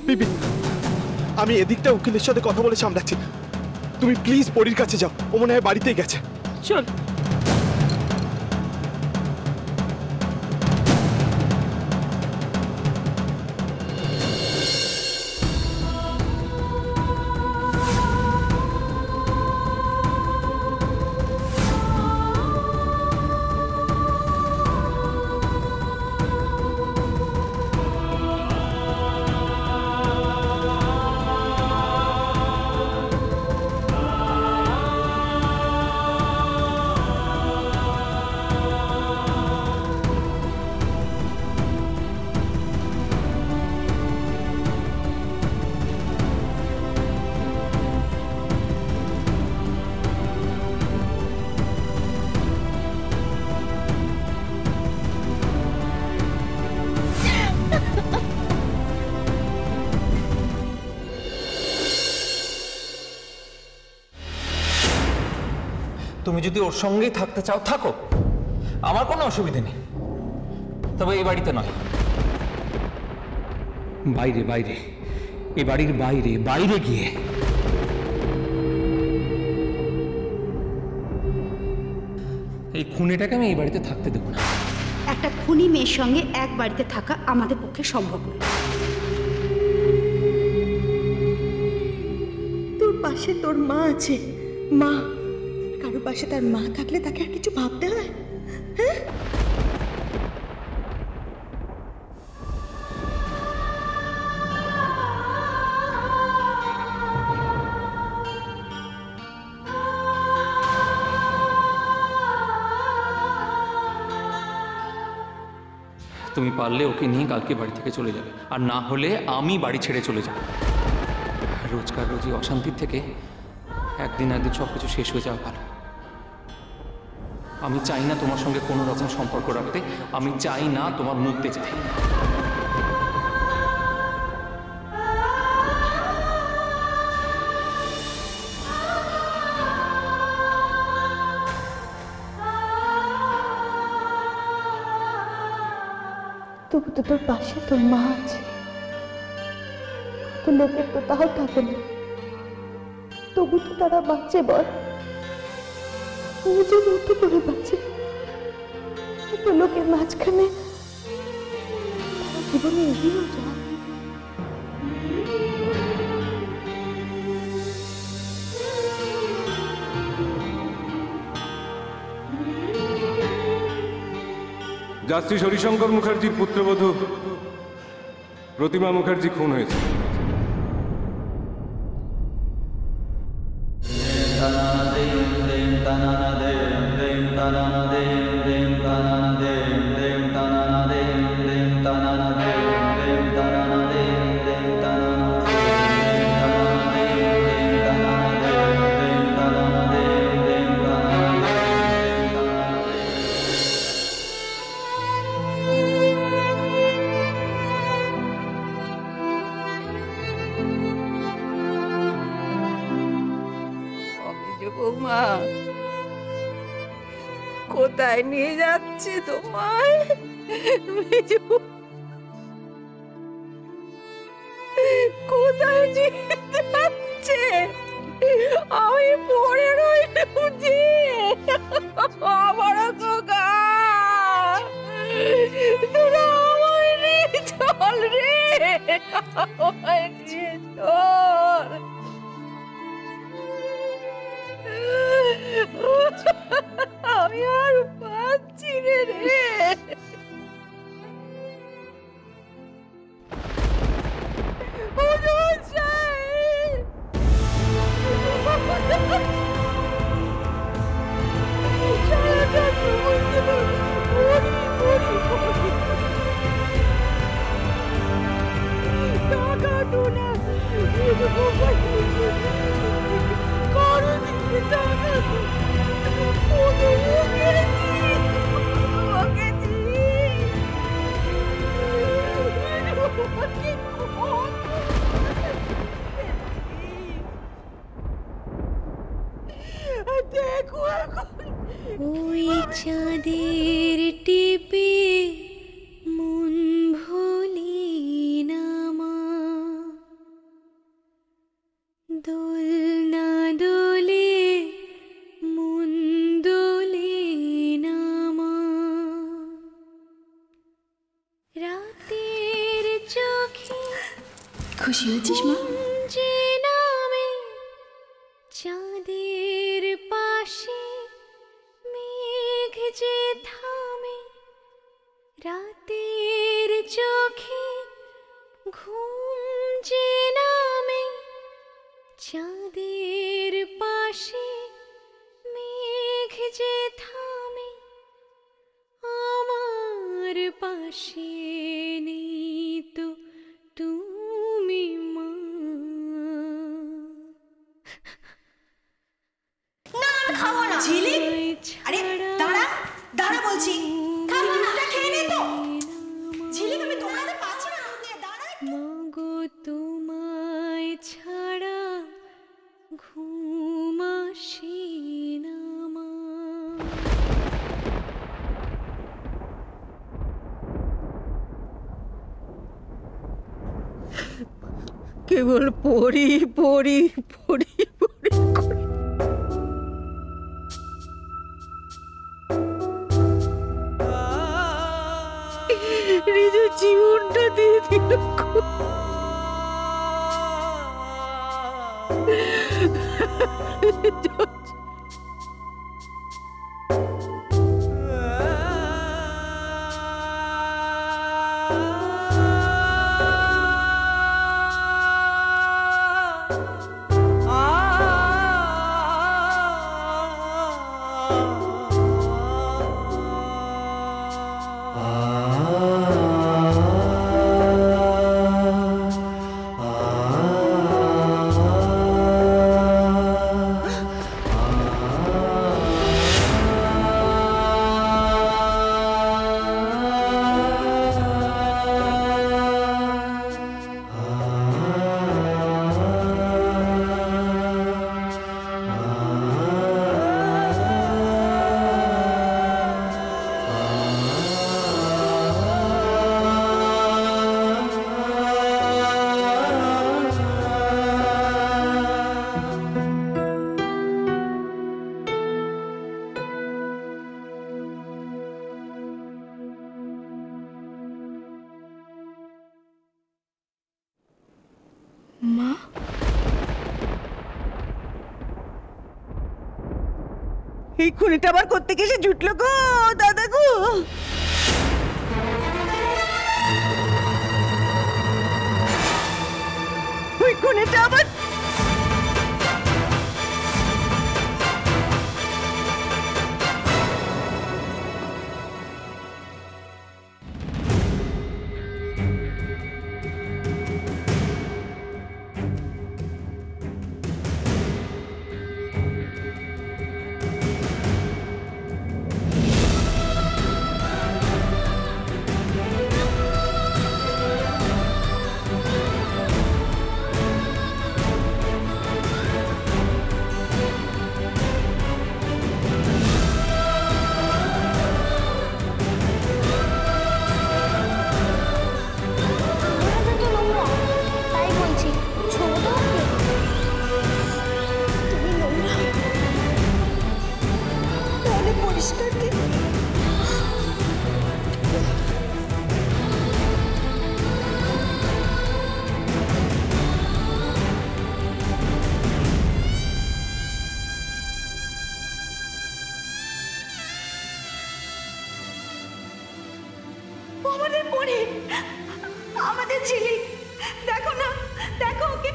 বিপিন, আমি এদিকটা উকিলের সাথে কথা বলে সামলাচ্ছি, তুমি প্লিজ পরীর কাছে যাও, ও মনে হয় বাড়িতেই গেছে। চল। তুমি যদি ওর সঙ্গেই থাকতে চাও থাকো, আমার কোনো অসুবিধা নেই, তবে এই বাড়িতে নয়, বাইরে বাইরে, এই বাড়ির বাইরে বাইরে গিয়ে। এই খুনিটাকে আমি এই বাড়িতে থাকতে দেবো না। একটা খুনি মেয়ের সঙ্গে এক বাড়িতে থাকা আমাদের পক্ষে সম্ভব নয়। তোর পাশে তোর মা আছে, মা, কারো পাশে তার মা থাকলে তাকে আর কিছু ভাবতে হয়? হ্যাঁ, তুমি পারলে ওকে নিয়ে কালকে বাড়ি থেকে চলে যাবে, আর না হলে আমি বাড়ি ছেড়ে চলে যাব। রোজকার রোজই অশান্তির থেকে একদিন একদিন সব কিছু শেষ হয়ে যাওয়া ভালো। আমি চাই না তোমার সঙ্গে কোনো রকম সম্পর্ক রাখতে, আমি চাই না তোমার মুখ দেখতে। তবু তো তোর পাশে তোর মা আছে, তো লোকের তো তাও থাকে না, তবু তো তারা বাঁচে। বল, নিজের মতো করে বাঁচে, তো লোকের মাঝখানে জীবনে এগিয়েও যায়। যাত্রী হরিশঙ্কর মুখার্জির পুত্রবধূ প্রতিমা মুখার্জি খুন হয়েছে। বৌমা, কোথায় নিয়ে যাচ্ছে তোমায়? কোথায় নিয়ে যাচ্ছে? আমি পড়ে রয়েছি, আমারও তো গা, তোরা আমায় নিয়ে চল রে, আমায় নিয়ে চল। আমি আর পাচ্ছি রে। ওই চাঁদের টিপে মন ভুলি না মা, দোলনা দোলে মন দোলে না মা, রাতের চোখে খুশি হয়েছিস মা? যে নামে চাঁদের পাশে মেঘ যে থামে, রাতের চোখে ঘুম যে নামে চাঁদের পাশে মেঘ যে থামে, আমার পাশে নেই তো তুমি মা। ঝিলিক, আরে দাঁড়া দাঁড়া বলছি, থাম, দুধটা খেয়ে নে তো। ঝিলিক, আমি দোকানে পাচ্ছি না, দুধ নিয়ে দাঁড়া। মাগো তোমায় ছাড়া ঘুম আসে না মা। কেবল পড়ি পড়ি পড়ি পড়ি করে নিজের জীবনটা দিয়ে দিল। মা, এই খুনিটা আবার করতে গিয়ে জুটলো গো দাদা গো। ওই খুনিটা আবার তাই বলছি, ছোট তো ওকে। তুমি নোংরা, তাহলে পরিষ্কার কে? আমাদের পরে, আমাদের ঝিলিক, দেখো না, দেখো ওকে